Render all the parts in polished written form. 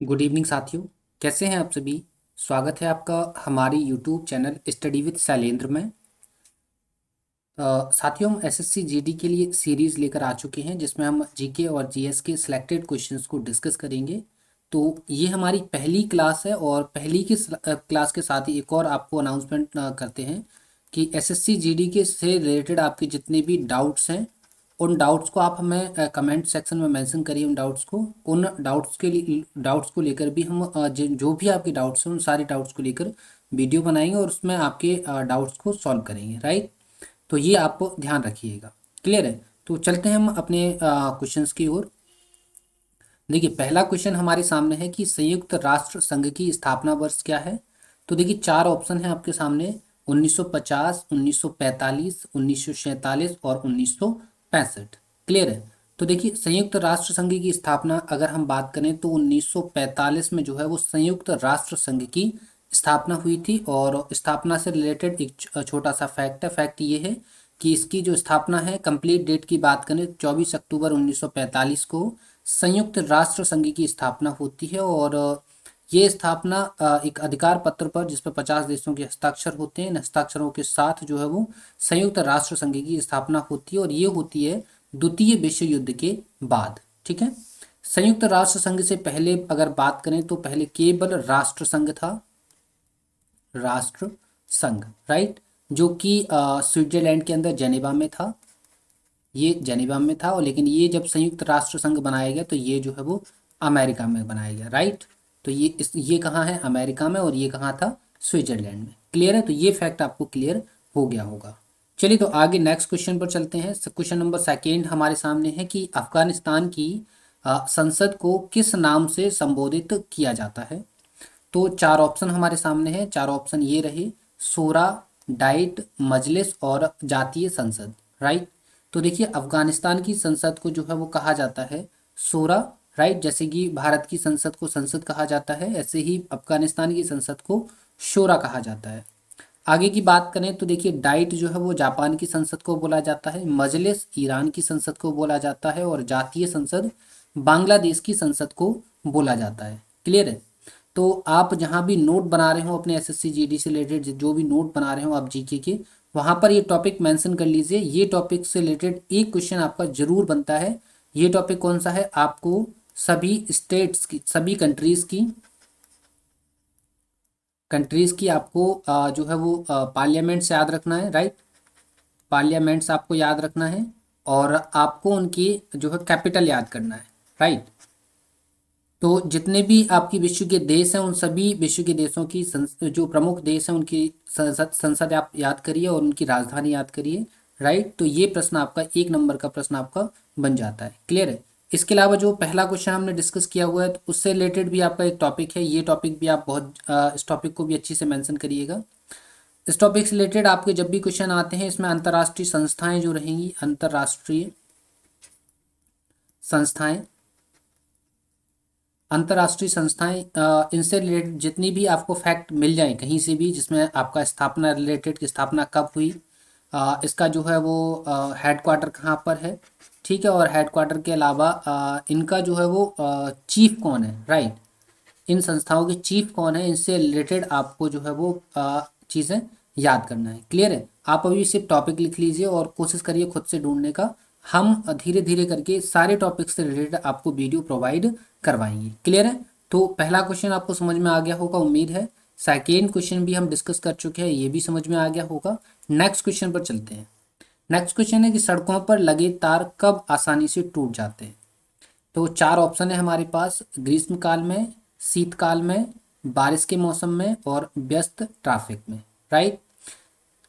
Good evening साथियों। कैसे हैं आप सभी। स्वागत है आपका हमारी YouTube channel study with Shailendra में। साथियों, हम एसएससी जीडी के लिए सीरीज लेकर आ चुके हैं जिसमें हम जीके और जीएस के सिलेक्टेड क्वेश्चंस को डिस्कस करेंगे। तो ये हमारी पहली क्लास है और पहली की क्लास के साथ ही एक और आपको अनाउंसमेंट करते हैं कि एसएससी जीडी के से रिलेटेड आपके जितने भी डाउट्स हैं उन डाउट्स को आप हमें कमेंट सेक्शन में मेंशन करिए। उन डाउट्स के लिए डाउट्स को लेकर भी हम जो भी आपके डाउट्स हैं उन सारे डाउट्स को लेकर वीडियो बनाएंगे और उसमें आपके डाउट्स को सॉल्व करेंगे। राइट, तो ये आप ध्यान रखिएगा। क्लियर है। तो चलते हैं हम अपने क्वेश्चंस की ओर। देखिए, पहला क्वेश्चन हमारे सामने है कि संयुक्त राष्ट्र संघ की स्थापना वर्ष क्या है। तो देखिए, चार ऑप्शन है आपके सामने: 1950, 1945, 1947 और 1965। क्लियर है। तो देखिए, संयुक्त राष्ट्र संघ की स्थापना अगर हम बात करें तो 1945 में जो है वो संयुक्त राष्ट्र संघ की स्थापना हुई थी। और स्थापना से रिलेटेड एक छोटा सा फैक्ट है। फैक्ट ये है कि इसकी जो स्थापना है, कंप्लीट डेट की बात करें, 24 अक्टूबर 1945 को संयुक्त राष्ट्र संघ की स्थापना होती है। और ये स्थापना एक अधिकार पत्र पर जिस पर 50 देशों के हस्ताक्षर होते हैं, इन हस्ताक्षरों के साथ जो है वो संयुक्त राष्ट्र संघ की स्थापना होती है। और ये होती है द्वितीय विश्व युद्ध के बाद। ठीक है। संयुक्त राष्ट्र संघ से पहले अगर बात करें तो पहले केवल राष्ट्र संघ था। राष्ट्र संघ, राइट, जो कि स्विट्जरलैंड के अंदर जेनेवा में था। ये जेनेवा में था। और लेकिन ये जब संयुक्त राष्ट्र संघ बनाया गया तो ये जो है वो अमेरिका में बनाया गया। राइट, तो ये कहाँ है? अमेरिका में। और ये कहाँ था? स्विट्जरलैंड में। क्लियर है। तो ये फैक्ट आपको क्लियर हो गया होगा। चलिए, तो आगे नेक्स्ट क्वेश्चन पर चलते हैं। क्वेश्चन नंबर सेकेंड हमारे सामने है कि अफगानिस्तान की संसद को किस नाम से संबोधित किया जाता है। तो चार ऑप्शन हमारे सामने हैं। चार ऑप्शन ये रहे: शूरा, डाइट, मजलिस और जातीय संसद। राइट, तो देखिए, अफगानिस्तान की संसद को जो है वो कहा जाता है शूरा। राइट, जैसे कि भारत की संसद को संसद कहा जाता है, ऐसे ही अफगानिस्तान की संसद को शूरा कहा जाता है। आगे की बात करें तो देखिए, डाइट जो है वो जापान की संसद को बोला जाता है, मजलिस ईरान की संसद को बोला जाता है और जातीय संसद बांग्लादेश की संसद को बोला जाता है। क्लियर है। तो आप जहाँ भी नोट बना रहे हो अपने एसएससी जीडी से रिलेटेड, जो भी नोट बना रहे हो आप जीके के, वहाँ पर ये टॉपिक मेंशन कर लीजिए। ये टॉपिक से रिलेटेड एक क्वेश्चन आपका जरूर बनता है। ये टॉपिक कौन सा है? आपको सभी स्टेट्स की, सभी कंट्रीज की आपको जो है वो पार्लियामेंट्स याद रखना है। राइट, पार्लियामेंट्स आपको याद रखना है और आपको उनकी जो है कैपिटल याद करना है। राइट, तो जितने भी आपकी विश्व के देश हैं उन सभी विश्व के देशों की जो प्रमुख देश हैं उनकी संसद आप याद करिए और उनकी राजधानी याद करिए। राइट, तो ये प्रश्न आपका एक नंबर का प्रश्न आपका बन जाता है। क्लियर है। इसके अलावा जो पहला क्वेश्चन हमने डिस्कस किया हुआ है तो उससे रिलेटेड भी आपका एक टॉपिक है। ये टॉपिक भी आप बहुत इस टॉपिक को भी अच्छी से मेंशन करिएगा। इस टॉपिक से रिलेटेड आपके जब भी क्वेश्चन आते हैं इसमें अंतर्राष्ट्रीय संस्थाएं जो रहेंगी, अंतर्राष्ट्रीय संस्थाएं, अंतर्राष्ट्रीय संस्थाएं, इनसे रिलेटेड जितनी भी आपको फैक्ट मिल जाए कहीं से भी जिसमें आपका स्थापना रिलेटेड की स्थापना कब हुई, इसका जो है वो हेडक्वार्टर कहाँ पर है। ठीक है। और हेडक्वार्टर के अलावा इनका जो है वो चीफ कौन है। राइट, इन संस्थाओं के चीफ कौन है, इनसे रिलेटेड आपको जो है वो चीज़ें याद करना है। क्लियर है। आप अभी सिर्फ टॉपिक लिख लीजिए और कोशिश करिए खुद से ढूंढने का। हम धीरे धीरे करके सारे टॉपिक से रिलेटेड आपको वीडियो प्रोवाइड करवाएंगे। क्लियर है। तो पहला क्वेश्चन आपको समझ में आ गया होगा, उम्मीद है। सेकेंड क्वेश्चन भी हम डिस्कस कर चुके हैं, ये भी समझ में आ गया होगा। नेक्स्ट क्वेश्चन पर चलते हैं। नेक्स्ट क्वेश्चन है कि सड़कों पर लगे तार कब आसानी से टूट जाते हैं। तो चार ऑप्शन है हमारे पास: ग्रीष्म काल में, शीतकाल में, बारिश के मौसम में और व्यस्त ट्रैफिक में। राइट,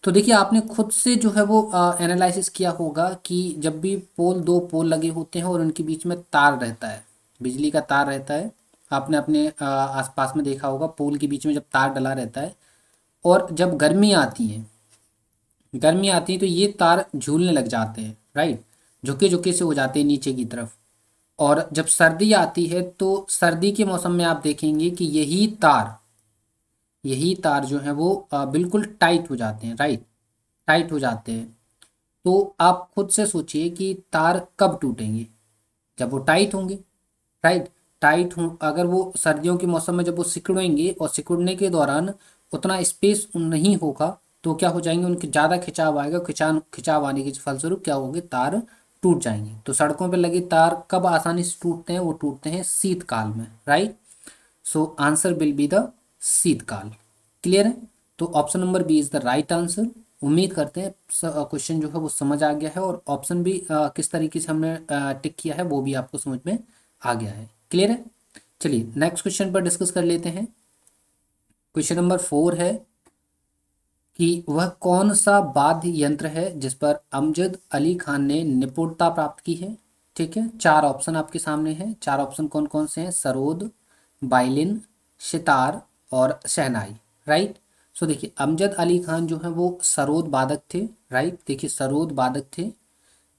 तो देखिए, आपने खुद से जो है वो एनालिसिस किया होगा कि जब भी दो पोल लगे होते हैं और उनके बीच में तार रहता है, बिजली का तार रहता है, आपने अपने आसपास में देखा होगा पोल के बीच में जब तार डला रहता है और जब गर्मी आती है तो ये तार झूलने लग जाते हैं। राइट, झुके झुके से हो जाते हैं नीचे की तरफ। और जब सर्दी आती है तो सर्दी के मौसम में आप देखेंगे कि यही तार जो है वो बिल्कुल टाइट हो जाते हैं। राइट, टाइट हो जाते हैं। तो आप खुद से सोचिए कि तार कब टूटेंगे? जब वो टाइट होंगे। राइट, टाइट हो, अगर वो सर्दियों के मौसम में जब वो सिकुड़ेंगे और सिकुड़ने के दौरान उतना स्पेस नहीं होगा तो क्या हो जाएंगे, उनके ज़्यादा खिंचाव आएगा, खिंचाव आने के फलस्वरूप क्या होंगे, तार टूट जाएंगे। तो सड़कों पर लगे तार कब आसानी से टूटते हैं, वो टूटते हैं शीतकाल में, right. So answer will be the शीतकाल। क्लियर है। तो option number B is the right answer. उम्मीद करते हैं क्वेश्चन जो है वो समझ आ गया है, और ऑप्शन भी किस तरीके से हमने टिक किया है वो भी आपको समझ में आ गया है। क्लियर है। चलिए नेक्स्ट क्वेश्चन पर डिस्कस कर लेते हैं। क्वेश्चन नंबर 4 है कि वह कौन सा वाद्य यंत्र है जिस पर अमजद अली खान ने निपुणता प्राप्त की है। ठीक है, चार ऑप्शन आपके सामने हैं। चार ऑप्शन कौन कौन से हैं, सरोद, वायलिन, सितार और शहनाई, राइट। सो देखिए अमजद अली खान जो है वो सरोद वादक थे, राइट। देखिए सरोद वादक थे।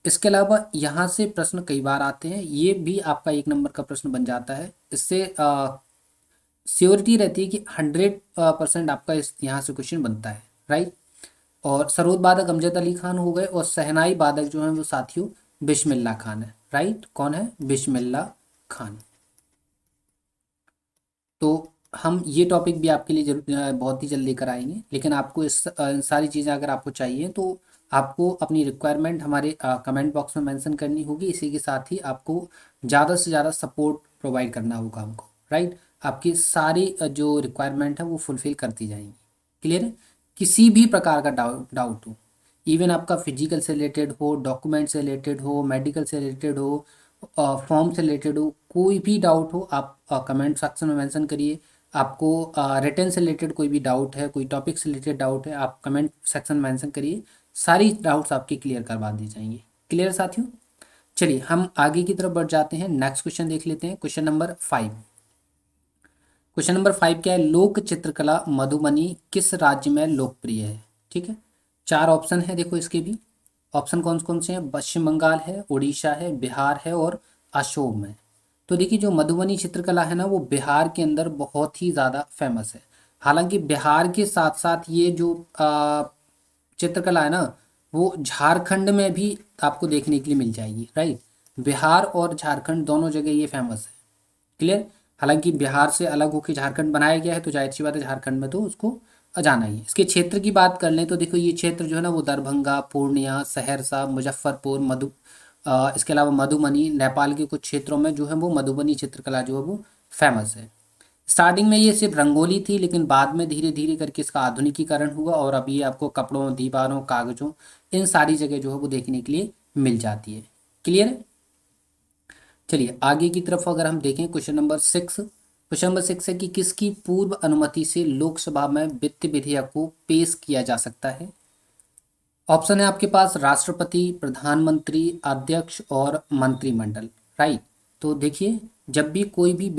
इसके अलावा यहाँ से प्रश्न कई बार आते हैं, ये भी आपका 1 नंबर का प्रश्न बन जाता है। इससे श्योरिटी रहती है कि 100% आपका इस यहाँ से क्वेश्चन बनता है, राइट। और सरोद वादक अमजद अली खान हो गए, और शहनाई वादक जो है वो साथियों बिस्मिल्लाह खान है, राइट। कौन है, बिस्मिल्लाह खान। तो हम ये टॉपिक भी आपके लिए बहुत ही जल्द लेकर आएंगे, लेकिन आपको इन सारी चीज़ें अगर आपको चाहिए तो आपको अपनी रिक्वायरमेंट हमारे कमेंट बॉक्स में मेंशन करनी होगी। इसी के साथ ही आपको ज़्यादा से ज़्यादा सपोर्ट प्रोवाइड करना होगा हमको, राइट। आपकी सारी जो रिक्वायरमेंट है वो फुलफ़िल करती जाएंगी। क्लियर है। किसी भी प्रकार का डाउट हो, इवन आपका फिजिकल से रिलेटेड हो, डॉक्यूमेंट से रिलेटेड हो, मेडिकल से रिलेटेड हो, फॉर्म से रिलेटेड हो, कोई भी डाउट हो आप कमेंट सेक्शन में मेंशन करिए। आपको रिटर्न से रिलेटेड कोई भी डाउट है, कोई टॉपिक से रिलेटेड डाउट है, आप कमेंट सेक्शन में मेंशन करिए। सारी डाउट्स आपकी क्लियर करवा दी जाएंगी। क्लियर साथियों। चलिए हम आगे की तरफ बढ़ जाते हैं, नेक्स्ट क्वेश्चन देख लेते हैं। Question number 5। क्वेश्चन नंबर 5 क्या है, लोक चित्रकला मधुबनी किस राज्य में लोकप्रिय है। ठीक है, चार ऑप्शन है देखो इसके भी। ऑप्शन कौन कौन से हैं, पश्चिम बंगाल है, उड़ीसा है, बिहार है और असम है। तो देखिए जो मधुबनी चित्रकला है ना वो बिहार के अंदर बहुत ही ज़्यादा फेमस है। हालांकि बिहार के साथ साथ ये जो चित्रकला है ना वो झारखंड में भी आपको देखने के लिए मिल जाएगी, राइट। बिहार और झारखंड दोनों जगह ये फेमस है। क्लियर। हालांकि बिहार से अलग होकर झारखंड बनाया गया है तो जाहिर सी बात है झारखंड में तो उसको जाना ही है। इसके क्षेत्र की बात कर लें तो देखो ये क्षेत्र जो है ना वो दरभंगा, पूर्णिया, सहरसा, मुजफ्फरपुर, इसके अलावा मधुबनी, नेपाल के कुछ क्षेत्रों में जो है वो मधुबनी चित्रकला जो है वो फेमस है। स्टार्टिंग में ये सिर्फ रंगोली थी, लेकिन बाद में धीरे धीरे करके इसका आधुनिकीकरण हुआ और अब ये आपको कपड़ों, दीवारों, कागजों, इन सारी जगह जो है वो देखने के लिए मिल जाती है। क्लियर है। चलिए आगे की तरफ अगर हम देखें, क्वेश्चन नंबर 6 है कि किसकी पूर्व अनुमति से लोकसभा में वित्त विधेयक को पेश किया जा सकता है। ऑप्शन है आपके पास राष्ट्रपति, प्रधानमंत्री, अध्यक्ष और मंत्रिमंडल, राइट। तो देखिए जब भी कोई भी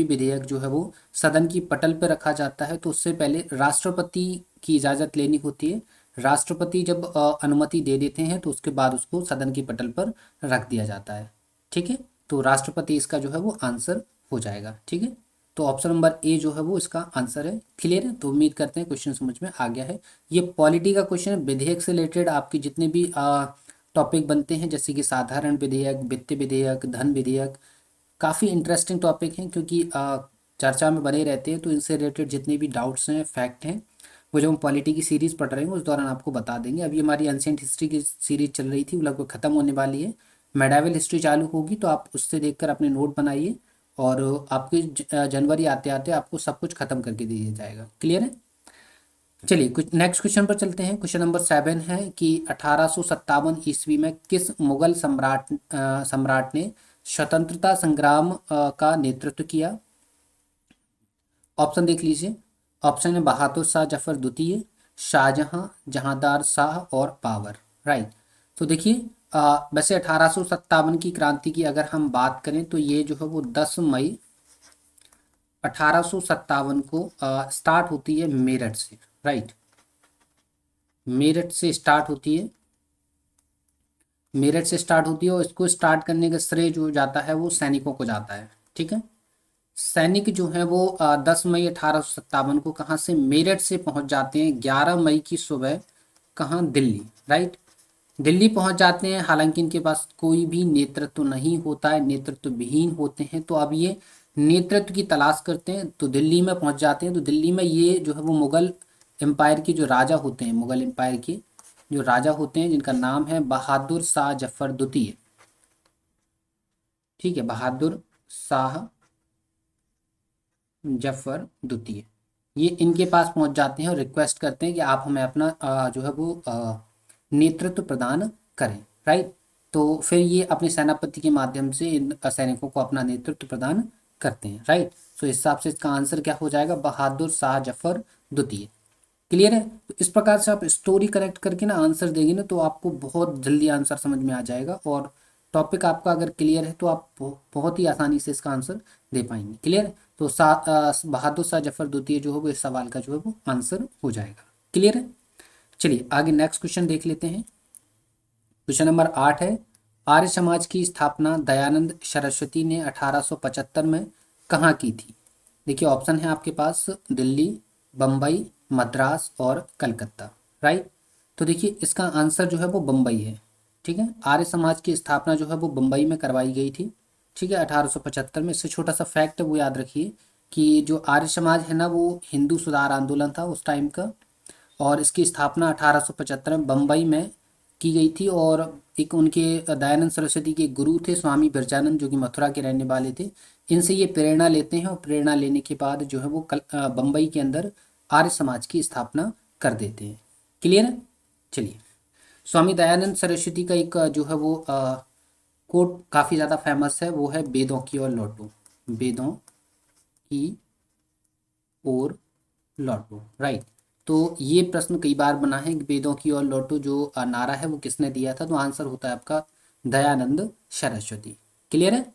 विधेयक जो है वो सदन की पटल पर रखा जाता है तो उससे पहले राष्ट्रपति की इजाज़त लेनी होती है। राष्ट्रपति जब अनुमति दे देते हैं तो उसके बाद उसको सदन की पटल पर रख दिया जाता है। ठीक है, तो राष्ट्रपति इसका जो है वो आंसर हो जाएगा। ठीक है, तो ऑप्शन नंबर ए जो है वो इसका आंसर है। क्लियर है। तो उम्मीद करते हैं क्वेश्चन समझ में आ गया है। ये पॉलिटी का क्वेश्चन है, विधेयक से रिलेटेड आपके जितने भी टॉपिक बनते हैं जैसे कि साधारण विधेयक, वित्त विधेयक, धन विधेयक, काफ़ी इंटरेस्टिंग टॉपिक हैं क्योंकि चर्चा में बने रहते हैं। तो इनसे रिलेटेड जितने भी डाउट्स हैं, फैक्ट हैं, वो जो हम पॉलिटी की सीरीज़ पढ़ रहे हैं उस दौरान आपको बता देंगे। अभी हमारी एंशिएंट हिस्ट्री की सीरीज चल रही थी, वो लगभग ख़त्म होने वाली है। मेडावल हिस्ट्री चालू होगी तो आप उससे देखकर अपने नोट बनाइए और आपके जनवरी आते आते आपको सब कुछ खत्म करके दिया जाएगा। क्लियर है। चलिए कुछ नेक्स्ट क्वेश्चन पर चलते हैं। क्वेश्चन नंबर 7 है कि 1857 ईस्वी में किस मुगल सम्राट ने स्वतंत्रता संग्राम का नेतृत्व किया। ऑप्शन देख लीजिए। ऑप्शन है बहादुर शाह जफर द्वितीय, शाहजहां, जहांदार शाह और बाबर, राइट। तो देखिए वैसे 1857 की क्रांति की अगर हम बात करें तो ये जो है वो 10 मई 1857 को स्टार्ट होती है मेरठ से, राइट। मेरठ से स्टार्ट होती है, मेरठ से स्टार्ट होती है और इसको स्टार्ट करने का श्रेय जो जाता है वो सैनिकों को जाता है। ठीक है, सैनिक जो है वो 10 मई 1857 को कहाँ से, मेरठ से पहुंच जाते हैं 11 मई की सुबह, कहाँ, दिल्ली, राइट। दिल्ली पहुंच जाते हैं, हालांकि इनके पास कोई भी नेतृत्व नहीं होता है, नेतृत्व विहीन होते हैं। तो अब ये नेतृत्व की तलाश करते हैं, तो दिल्ली में पहुंच जाते हैं। तो दिल्ली में ये जो है वो मुगल एम्पायर के जो राजा होते हैं, मुगल एम्पायर के जो राजा होते हैं, जिनका नाम है बहादुर शाह जफर द्वितीय। ठीक है, बहादुर शाह जफर द्वितीय, ये इनके पास पहुंच जाते हैं और रिक्वेस्ट करते हैं कि आप हमें अपना जो है वो नेतृत्व प्रदान करें। राइट। तो फिर ये अपने सेनापति के माध्यम से इन सैनिकों को अपना नेतृत्व प्रदान करते हैं। राइट। तो इस हिसाब से इसका आंसर क्या हो जाएगा, बहादुर शाह जफर द्वितीय। क्लियर है। तो इस प्रकार से आप स्टोरी करेक्ट करके ना आंसर देंगे ना, तो आपको बहुत जल्दी आंसर समझ में आ जाएगा, और टॉपिक आपका अगर क्लियर है तो आप बहुत ही आसानी से इसका आंसर दे पाएंगे। क्लियर है। तो बहादुर शाह जफर द्वितीय जो है वो इस सवाल का जो है वो आंसर हो जाएगा। क्लियर है। चलिए आगे नेक्स्ट क्वेश्चन देख लेते हैं। क्वेश्चन नंबर 8 है, आर्य समाज की स्थापना दयानंद सरस्वती ने 1875 में कहाँ की थी? देखिए ऑप्शन है आपके पास, दिल्ली, बम्बई, मद्रास और कलकत्ता। राइट। तो देखिए इसका आंसर जो है वो बम्बई है। ठीक है, आर्य समाज की स्थापना जो है वो बम्बई में करवाई गई थी। ठीक है, 1875 में। इससे छोटा सा फैक्ट है वो याद रखिए कि जो आर्य समाज है ना, वो हिंदू सुधार आंदोलन था उस टाइम का, और इसकी स्थापना 1875 में बम्बई में की गई थी। और एक उनके दयानंद सरस्वती के गुरु थे स्वामी बिरजानंद, जो कि मथुरा के रहने वाले थे। इनसे ये प्रेरणा लेते हैं, और प्रेरणा लेने के बाद जो है वो बम्बई के अंदर आर्य समाज की स्थापना कर देते हैं। क्लियर है। चलिए, स्वामी दयानंद सरस्वती का एक जो है वो कोट काफ़ी ज़्यादा फेमस है, वो है वेदों की ओर लौटो, वेदों की ओर लौटो। राइट। तो ये प्रश्न कई बार बना है कि वेदों की ओर लौटो जो नारा है वो किसने दिया था? तो आंसर होता है आपका दयानंद सरस्वती। क्लियर है।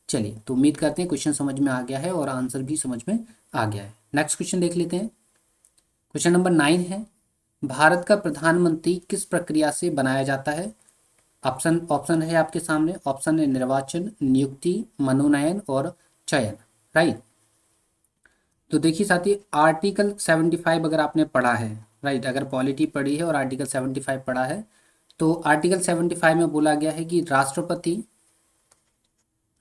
चलिए, तो उम्मीद करते हैं क्वेश्चन समझ में आ गया है और आंसर भी समझ में आ गया है। नेक्स्ट क्वेश्चन देख लेते हैं। क्वेश्चन नंबर 9 है, भारत का प्रधानमंत्री किस प्रक्रिया से बनाया जाता है? ऑप्शन ऑप्शन है आपके सामने। ऑप्शन है निर्वाचन, नियुक्ति, मनोनयन और चयन। राइट। तो देखिए साथी, आर्टिकल 75 अगर आपने पढ़ा है, राइट, अगर पॉलिटी पढ़ी है और आर्टिकल 75 पढ़ा है, तो आर्टिकल 75 में बोला गया है कि राष्ट्रपति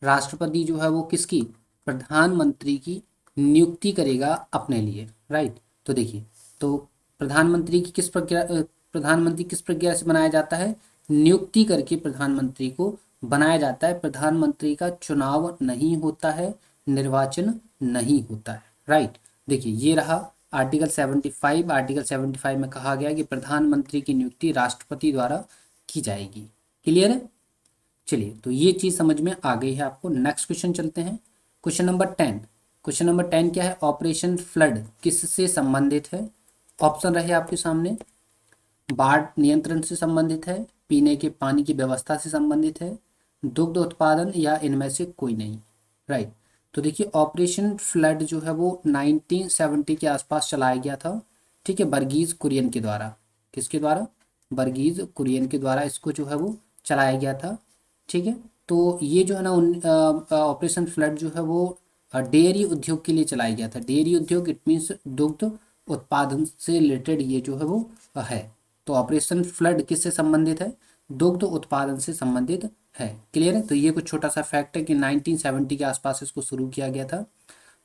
राष्ट्रपति जो है वो किसकी, प्रधानमंत्री की नियुक्ति करेगा अपने लिए। राइट। तो देखिए, तो प्रधानमंत्री की किस प्रक्रिया प्रधानमंत्री किस प्रक्रिया से बनाया जाता है? नियुक्ति करके प्रधानमंत्री को बनाया जाता है। प्रधानमंत्री का चुनाव नहीं होता है, निर्वाचन नहीं होता है। राइट। देखिए ये रहा आर्टिकल 75। आर्टिकल 75 में कहा गया कि प्रधानमंत्री की नियुक्ति राष्ट्रपति द्वारा की जाएगी। क्लियर है। चलिए, तो ये चीज़ समझ में आ गई है आपको। नेक्स्ट क्वेश्चन चलते हैं। Question number 10। क्वेश्चन नंबर 10 क्या है? ऑपरेशन फ्लड किससे संबंधित है? ऑप्शन रहे आपके सामने, बाढ़ नियंत्रण से संबंधित है, पीने के पानी की व्यवस्था से संबंधित है, दुग्ध उत्पादन, या इनमें से कोई नहीं। राइट। तो देखिए ऑपरेशन फ्लड जो है वो 1970 के आसपास चलाया गया था। ठीक है, वर्गीज कुरियन के द्वारा। किसके द्वारा? वर्गीज कुरियन के द्वारा इसको जो है वो चलाया गया था। ठीक है। तो ये जो है ना ऑपरेशन फ्लड जो है वो डेयरी उद्योग के लिए चलाया गया था। डेयरी उद्योग इट मीन्स दुग्ध उत्पादन से रिलेटेड ये जो है वो है। तो ऑपरेशन फ्लड किससे संबंधित है? दुग्ध उत्पादन से संबंधित है। क्लियर है। तो ये कुछ छोटा सा फैक्ट है कि 1970 के आसपास इसको शुरू किया गया था,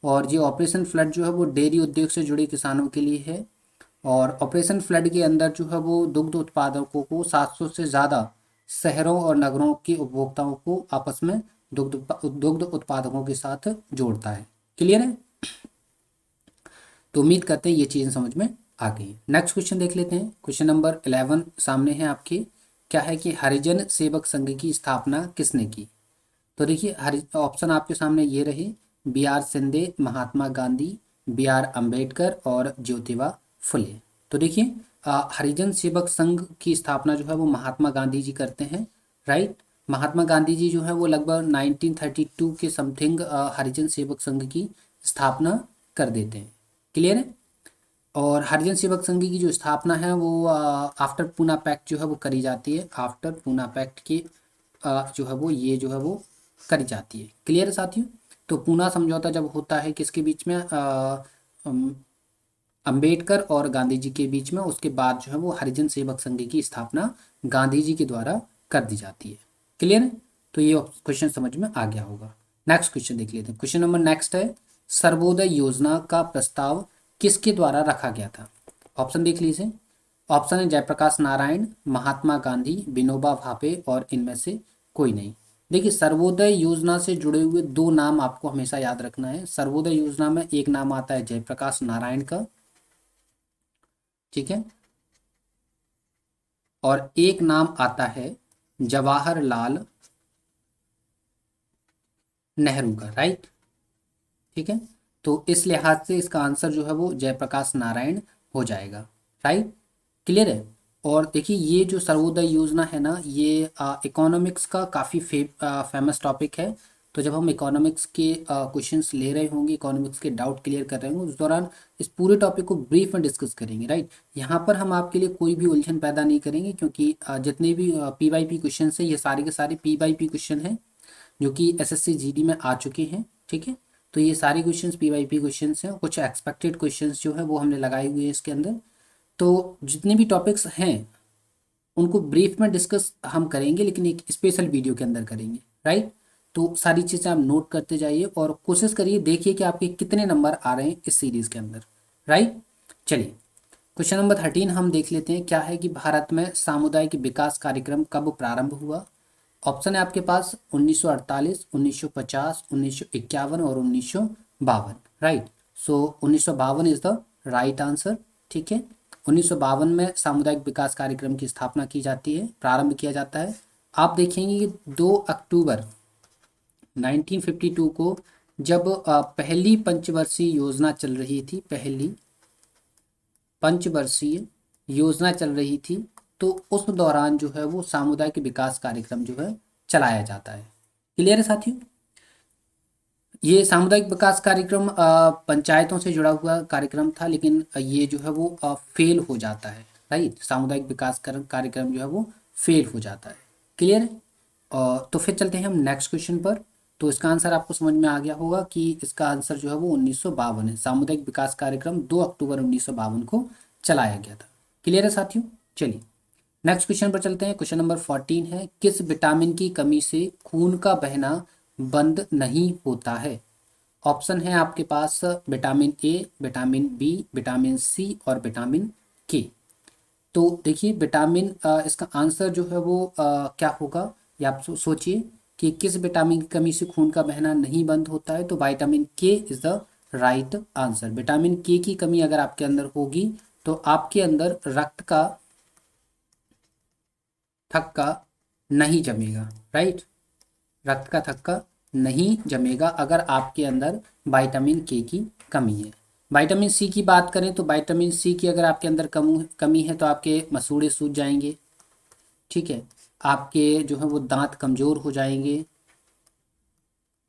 और ये ऑपरेशन फ्लड जो है वो डेयरी उद्योग से जुड़े किसानों के लिए है। और ऑपरेशन फ्लड के अंदर जो है वो दुग्ध उत्पादकों को 700 से ज़्यादा शहरों और नगरों के उपभोक्ताओं को आपस में दुग्ध उत्पादकों के साथ जोड़ता है। क्लियर है। तो उम्मीद करते हैं ये चीज़ें समझ में आ गई। नेक्स्ट क्वेश्चन देख लेते हैं। क्वेश्चन नंबर 11 सामने है आपके। क्या है कि हरिजन सेवक संघ की स्थापना किसने की? तो देखिए हरि ऑप्शन आपके सामने ये रहे, B R Shinde, Mahatma Gandhi, B R Ambedkar और ज्योतिबा फुले। तो देखिए हरिजन सेवक संघ की स्थापना जो है वो महात्मा गांधी जी करते हैं। राइट। महात्मा गांधी जी जो है वो लगभग 1932 के समथिंग हरिजन सेवक संघ की स्थापना कर देते हैं। क्लियर है। और हरिजन सेवक संघ की जो स्थापना है वो आफ्टर पूना पैक्ट जो है वो करी जाती है। आफ्टर पूना पैक्ट की जो है वो ये जो है वो करी जाती है। क्लियर है साथियों। तो पूना समझौता जब होता है किसके बीच में, अंबेडकर और गांधी जी के बीच में, उसके बाद जो है वो हरिजन सेवक संघ की स्थापना गांधी जी के द्वारा कर दी जाती है। क्लियर है? तो ये क्वेश्चन समझ में आ गया होगा। नेक्स्ट क्वेश्चन देख लेते हैं। क्वेश्चन नंबर नेक्स्ट है, सर्वोदय योजना का प्रस्ताव किसके द्वारा रखा गया था? ऑप्शन देख लीजिए। ऑप्शन है जयप्रकाश नारायण, महात्मा गांधी, विनोबा भावे और इनमें से कोई नहीं। देखिए, सर्वोदय योजना से जुड़े हुए दो नाम आपको हमेशा याद रखना है। सर्वोदय योजना में एक नाम आता है जयप्रकाश नारायण का, ठीक है, और एक नाम आता है जवाहरलाल नेहरू का, राइट। ठीक है, तो इस लिहाज से इसका आंसर जो है वो जयप्रकाश नारायण हो जाएगा, राइट। क्लियर है? और देखिए, ये जो सर्वोदय योजना है ना, ये इकोनॉमिक्स का काफ़ी फेमस टॉपिक है। तो जब हम इकोनॉमिक्स के क्वेश्चंस ले रहे होंगे, इकोनॉमिक्स के डाउट क्लियर कर रहे होंगे, उस दौरान इस पूरे टॉपिक को ब्रीफ में डिस्कस करेंगे, राइट। यहाँ पर हम आपके लिए कोई भी उलझन पैदा नहीं करेंगे, क्योंकि जितने भी PYP क्वेश्चन है, ये सारे के सारे PYP क्वेश्चन हैं जो कि SSC GD में आ चुके हैं, ठीक है। तो ये सारे क्वेश्चंस PYP क्वेश्चंस हैं। कुछ एक्सपेक्टेड क्वेश्चंस जो है वो हमने लगाए हुए हैं इसके अंदर। तो जितने भी टॉपिक्स हैं उनको ब्रीफ में डिस्कस हम करेंगे, लेकिन एक स्पेशल वीडियो के अंदर करेंगे, राइट। तो सारी चीज़ें आप नोट करते जाइए और कोशिश करिए, देखिए कि आपके कितने नंबर आ रहे हैं इस सीरीज़ के अंदर, राइट। चलिए, क्वेश्चन नंबर 13 हम देख लेते हैं। क्या है कि भारत में सामुदायिक विकास कार्यक्रम कब प्रारंभ हुआ? ऑप्शन है आपके पास 1948, 1950, 1951 और 1952, right. So 1952 is the right answer, ठीक है। 1952 में सामुदायिक विकास कार्यक्रम की स्थापना की जाती है, प्रारंभ किया जाता है। आप देखेंगे कि 2 अक्टूबर 1952 को जब पहली पंचवर्षीय योजना चल रही थी, पहली पंचवर्षीय योजना चल रही थी, तो उस दौरान जो है वो सामुदायिक विकास कार्यक्रम जो है चलाया जाता है। क्लियर है साथियों? ये सामुदायिक विकास कार्यक्रम पंचायतों से जुड़ा हुआ कार्यक्रम था, लेकिन ये जो है वो फेल हो जाता है, राइट। सामुदायिक विकास कार्यक्रम जो है वो फेल हो जाता है। क्लियर है? तो फिर चलते हैं हम नेक्स्ट क्वेश्चन पर। तो इसका आंसर आपको समझ में आ गया होगा कि इसका आंसर जो है वो 1952 है। सामुदायिक विकास कार्यक्रम 2 अक्टूबर 1952 को चलाया गया था। क्लियर है साथियों? चलिए नेक्स्ट क्वेश्चन पर चलते हैं। क्वेश्चन नंबर 14 है, किस विटामिन की कमी से खून का बहना बंद नहीं होता है? ऑप्शन है आपके पास vitamin A, vitamin B, vitamin C और विटामिन के। तो देखिए, विटामिन इसका आंसर जो है वो क्या होगा, ये आप सोचिए कि किस विटामिन की कमी से खून का बहना नहीं बंद होता है। तो विटामिन के is the right answer. Vitamin के की कमी अगर आपके अंदर होगी तो आपके अंदर रक्त का थक्का नहीं जमेगा, राइट। रक्त का थक्का नहीं जमेगा अगर आपके अंदर विटामिन के की कमी है। विटामिन सी की बात करें तो विटामिन सी की अगर आपके अंदर कमी है तो आपके मसूड़े सूज जाएंगे, ठीक है। आपके जो है वो दांत कमज़ोर हो जाएंगे,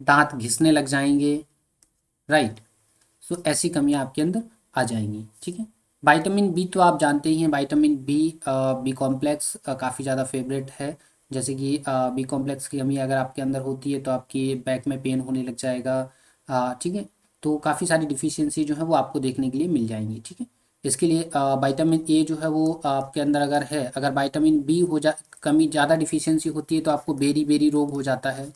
दांत घिसने लग जाएंगे, राइट। सो ऐसी कमियां आपके अंदर आ जाएंगी, ठीक है। विटामिन बी तो आप जानते ही हैं, विटामिन बी, बी कॉम्प्लेक्स काफ़ी ज़्यादा फेवरेट है। जैसे कि बी कॉम्प्लेक्स की कमी अगर आपके अंदर होती है तो आपकी बैक में पेन होने लग जाएगा, ठीक है। तो काफ़ी सारी डिफिशियंसी जो है वो आपको देखने के लिए मिल जाएंगी, ठीक है। इसके लिए विटामिन ए जो है वो आपके अंदर अगर है, अगर विटामिन बी हो जा कमी ज़्यादा डिफिशियंसी होती है तो आपको बेरी बेरी रोग हो जाता है,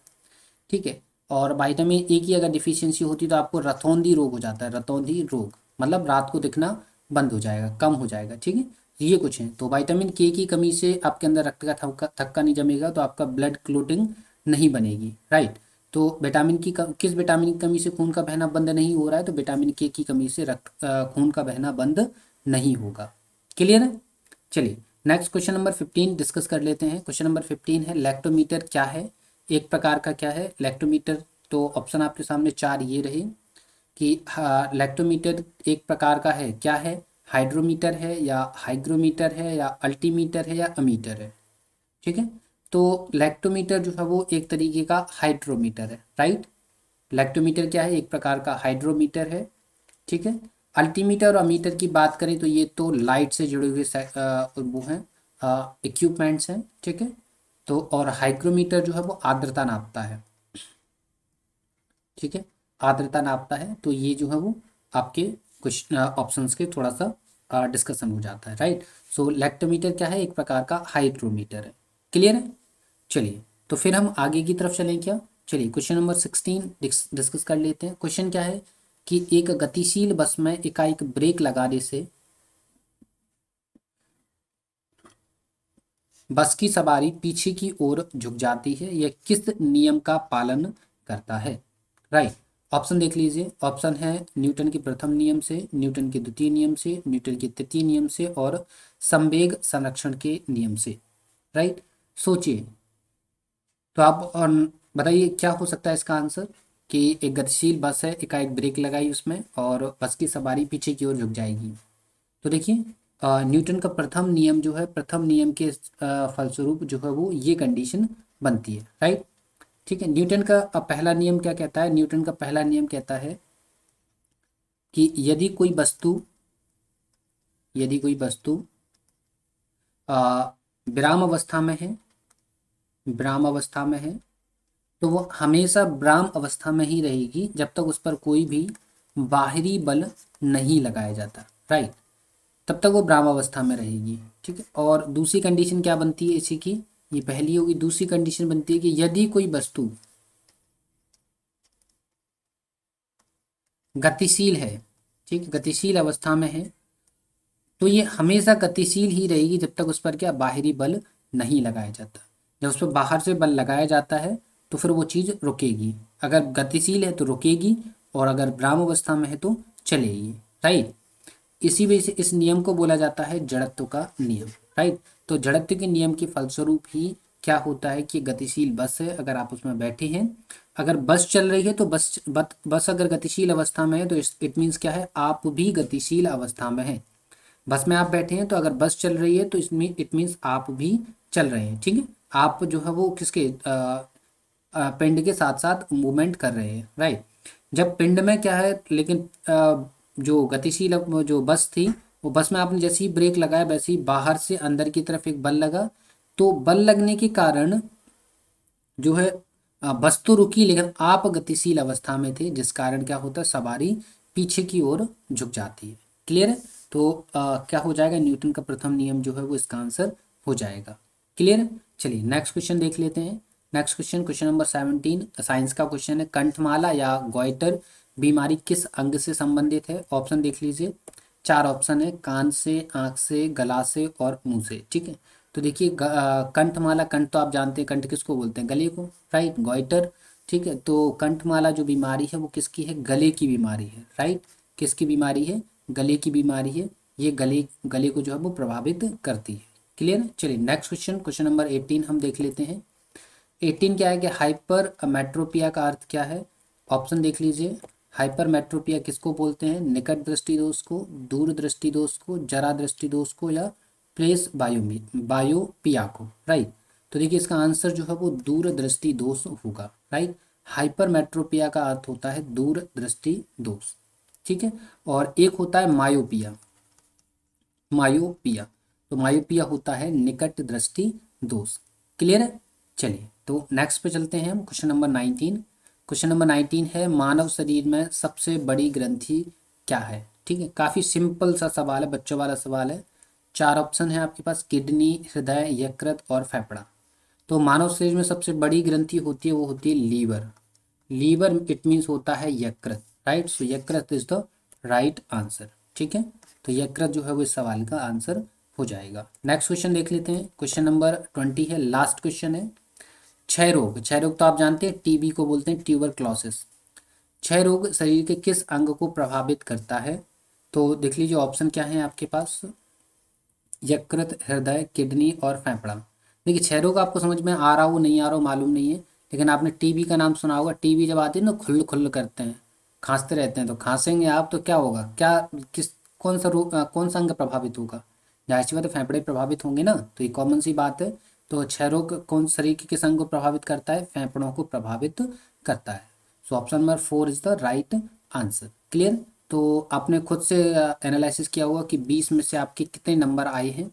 ठीक है। और विटामिन ए की अगर डिफिशियंसी होती है तो आपको रतौंधी रोग हो जाता है, रतौंधी रोग मतलब रात को दिखना बंद हो जाएगा, कम हो जाएगा, ठीक है। ये कुछ है। तो विटामिन के की कमी से आपके अंदर रक्त का थक्का नहीं जमेगा, तो आपका ब्लड क्लोटिंग नहीं बनेगी, राइट। तो किस विटामिन की कमी से खून का बहना बंद नहीं हो रहा है? तो विटामिन के की कमी से खून का बहना बंद नहीं होगा। क्लियर है? चलिए नेक्स्ट क्वेश्चन नंबर 15 डिस्कस कर लेते हैं। क्वेश्चन नंबर 15 है, लैक्टोमीटर क्या है? एक प्रकार का क्या है लैक्टोमीटर? तो ऑप्शन आपके सामने चार ये रहे कि हाँ, लैक्टोमीटर एक प्रकार का है, क्या है? हाइड्रोमीटर है या हाइग्रोमीटर है या अल्टीमीटर है या अमीटर है, ठीक है। तो लैक्टोमीटर जो है वो एक तरीके का हाइड्रोमीटर है, राइट। लैक्टोमीटर क्या है? एक प्रकार का हाइड्रोमीटर है, ठीक है। अल्टीमीटर और अमीटर की बात करें तो ये तो लाइट से जुड़े हुए वो हैं, इक्विपमेंट्स हैं, ठीक है। तो और हाइग्रोमीटर जो है वो आर्द्रता नापता है, ठीक है, आर्द्रता नापता है। तो ये जो है वो आपके क्वेश्चन ऑप्शंस के थोड़ा सा डिस्कशन हो जाता है, राइट। सो लैक्टोमीटर क्या है, एक प्रकार का हाइड्रोमीटर है। क्लियर है। चलिए, तो फिर हम आगे की तरफ चलें क्या। चलिए क्वेश्चन नंबर 16 डिस्कस कर लेते हैं। क्वेश्चन क्या है कि एक गतिशील बस में एकाएक ब्रेक लगाने से बस की सवारी पीछे की ओर झुक जाती है, यह किस नियम का पालन करता है, राइट। ऑप्शन देख लीजिए। ऑप्शन है न्यूटन के प्रथम नियम से, न्यूटन के द्वितीय नियम से, न्यूटन के तृतीय नियम से और संवेग संरक्षण के नियम से, राइट। सोचिए, तो आप और बताइए क्या हो सकता है इसका आंसर। कि एक गतिशील बस है, एकाएक ब्रेक लगाई उसमें और बस की सवारी पीछे की ओर झुक जाएगी। तो देखिए, न्यूटन का प्रथम नियम जो है, प्रथम नियम के फलस्वरूप जो है वो ये कंडीशन बनती है, राइट। ठीक है। न्यूटन का पहला नियम क्या कहता है, न्यूटन का पहला नियम कहता है कि यदि कोई वस्तु अ, विराम अवस्था में है, विराम अवस्था में है, तो वो हमेशा विराम अवस्था में ही रहेगी जब तक उस पर कोई भी बाहरी बल नहीं लगाया जाता, राइट। तब तक वो विराम अवस्था में रहेगी। ठीक है। और दूसरी कंडीशन क्या बनती है इसी की, ये पहली होगी, दूसरी कंडीशन बनती है कि यदि कोई वस्तु गतिशील है, ठीक है, गतिशील अवस्था में है, तो ये हमेशा गतिशील ही रहेगी जब तक उस पर क्या बाहरी बल नहीं लगाया जाता। जब उस पर बाहर से बल लगाया जाता है तो फिर वो चीज़ रुकेगी। अगर गतिशील है तो रुकेगी, और अगर विराम अवस्था में है तो चलेगी, राइट। इसी वजह से इस नियम को बोला जाता है जड़त्व का नियम, राइट। तो जड़त्व के नियम के फलस्वरूप ही क्या होता है कि गतिशील बस है, अगर आप उसमें बैठे हैं, अगर बस चल रही है तो बस अगर गतिशील अवस्था में है तो इट मीन्स क्या है, आप भी गतिशील अवस्था में है। बस में आप बैठे हैं तो अगर बस चल रही है तो इसमें इट मीन्स आप भी चल रहे हैं, ठीक है। आप जो है वो किसके पिंड के साथ साथ मूवमेंट कर रहे हैं, राइट। जब पिंड में क्या है, लेकिन जो गतिशील जो बस थी, वो बस में आपने जैसे ही ब्रेक लगाया वैसे ही बाहर से अंदर की तरफ एक बल लगा, तो बल लगने के कारण जो है बस तो रुकी, लेकिन आप गतिशील अवस्था में थे, जिस कारण क्या होता है, सवारी पीछे की ओर झुक जाती है। क्लियर है। तो क्या हो जाएगा, न्यूटन का प्रथम नियम जो है वो इसका आंसर हो जाएगा। क्लियर है। चलिए नेक्स्ट क्वेश्चन देख लेते हैं। Next question, question number 17 science का क्वेश्चन है। कंठमाला या गॉइटर बीमारी किस अंग से संबंधित है। ऑप्शन देख लीजिए। चार ऑप्शन है, कान से, आंख से, गला से और मुंह से, ठीक है। तो देखिए, कंठमाला, कंठ तो आप जानते हैं, कंठ किसको बोलते हैं, गले को, राइट, गॉइटर। ठीक है। तो कंठमाला जो बीमारी है वो किसकी है, गले की बीमारी है, राइट। किसकी बीमारी है, गले की बीमारी है। ये गले गले को जो है वो प्रभावित करती है। क्लियर है। चलिए नेक्स्ट क्वेश्चन, क्वेश्चन नंबर 18 हम देख लेते हैं। 18 क्या है कि हाइपर मेट्रोपिया का अर्थ क्या है। ऑप्शन देख लीजिए। हाइपर मेट्रोपिया किसको बोलते हैं, निकट दृष्टि दोष को, दूर दृष्टि दोष को, जरा दृष्टि दोष को, या प्लेस बायोपिया को, राइट। तो देखिए इसका आंसर जो है वो दूर दृष्टि दोष होगा, राइट। हाइपर मेट्रोपिया का अर्थ होता है दूर दृष्टि दोष, ठीक है। और एक होता है मायोपिया, मायोपिया, तो मायोपिया होता है निकट दृष्टि दोष। क्लियर है। चलिए तो नेक्स्ट पे चलते हैं हम, क्वेश्चन नंबर 19। क्वेश्चन नंबर 19 है, मानव शरीर में सबसे बड़ी ग्रंथि क्या है। ठीक है, काफ़ी सिंपल सा सवाल है, बच्चों वाला सवाल है। चार ऑप्शन है आपके पास, किडनी, हृदय, यकृत और फेफड़ा। तो मानव शरीर में सबसे बड़ी ग्रंथि होती है वो होती है लीवर। लीवर इट मीन्स होता है यकृत, राइट। सो यकृत इज द राइट आंसर, ठीक है। तो यकृत जो है वो इस सवाल का आंसर हो जाएगा। नेक्स्ट क्वेश्चन देख लेते हैं। क्वेश्चन नंबर 20 है, लास्ट क्वेश्चन है। क्षय रोग, क्षय रोग तो आप जानते हैं टीबी को बोलते हैं, ट्यूबरक्लोसिस। क्षय रोग शरीर के किस अंग को प्रभावित करता है। तो देख लीजिए ऑप्शन क्या है आपके पास, यकृत, हृदय, किडनी और फेफड़ा। देखिए क्षय रोग आपको समझ में आ रहा हो नहीं आ रहा हो मालूम नहीं है, लेकिन आपने टीबी का नाम सुना होगा। टीबी जब आती है ना, खुल खुल करते हैं, खांसते रहते हैं, तो खांसेंगे आप तो क्या होगा, क्या किस कौन सा रोग, कौन सा अंग प्रभावित होगा, जाहिर सी बात है फेफड़े प्रभावित होंगे ना, तो ये कॉमन सी बात है। तो क्षय रोग कौन शरीर के किस अंग को प्रभावित करता है, फेफड़ों को प्रभावित करता है। So option number 4 is the right answer. Clear. तो आपने खुद से एनालिसिस किया होगा कि 20 में से आपके कितने नंबर आए हैं,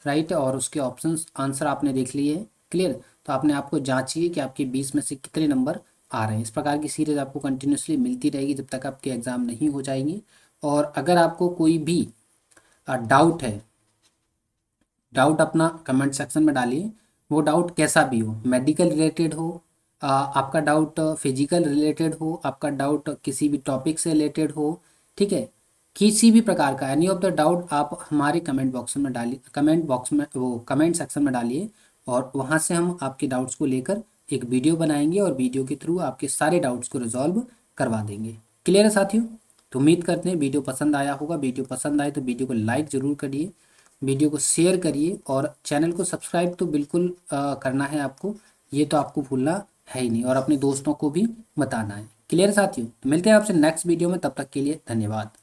राइट, और उसके ऑप्शंस आंसर आपने देख लिए हैं। क्लियर। तो आपने आपको जांचिए कि आपके 20 में से कितने नंबर आ रहे हैं। इस प्रकार की सीरीज आपको कंटिन्यूसली मिलती रहेगी जब तक आपके एग्जाम नहीं हो जाएंगे। और अगर आपको कोई भी डाउट है, डाउट अपना कमेंट सेक्शन में डालिए। वो डाउट कैसा भी हो, मेडिकल रिलेटेड हो, आपका डाउट फिजिकल रिलेटेड हो, आपका डाउट किसी भी टॉपिक से रिलेटेड हो, ठीक है, किसी भी प्रकार का एनी ऑफ द डाउट आप हमारे कमेंट बॉक्स में डालिए, कमेंट बॉक्स में वो कमेंट सेक्शन में डालिए, और वहाँ से हम आपके डाउट्स को लेकर एक वीडियो बनाएंगे और वीडियो के थ्रू आपके सारे डाउट्स को रिजॉल्व करवा देंगे। क्लियर है साथियों? तो उम्मीद करते हैं वीडियो पसंद आया होगा। वीडियो पसंद आए तो वीडियो को लाइक ज़रूर करिए, वीडियो को शेयर करिए, और चैनल को सब्सक्राइब तो बिल्कुल करना है आपको, ये तो आपको भूलना है ही नहीं, और अपने दोस्तों को भी बताना है। क्लियर साथियों? तो मिलते हैं आपसे नेक्स्ट वीडियो में, तब तक के लिए धन्यवाद।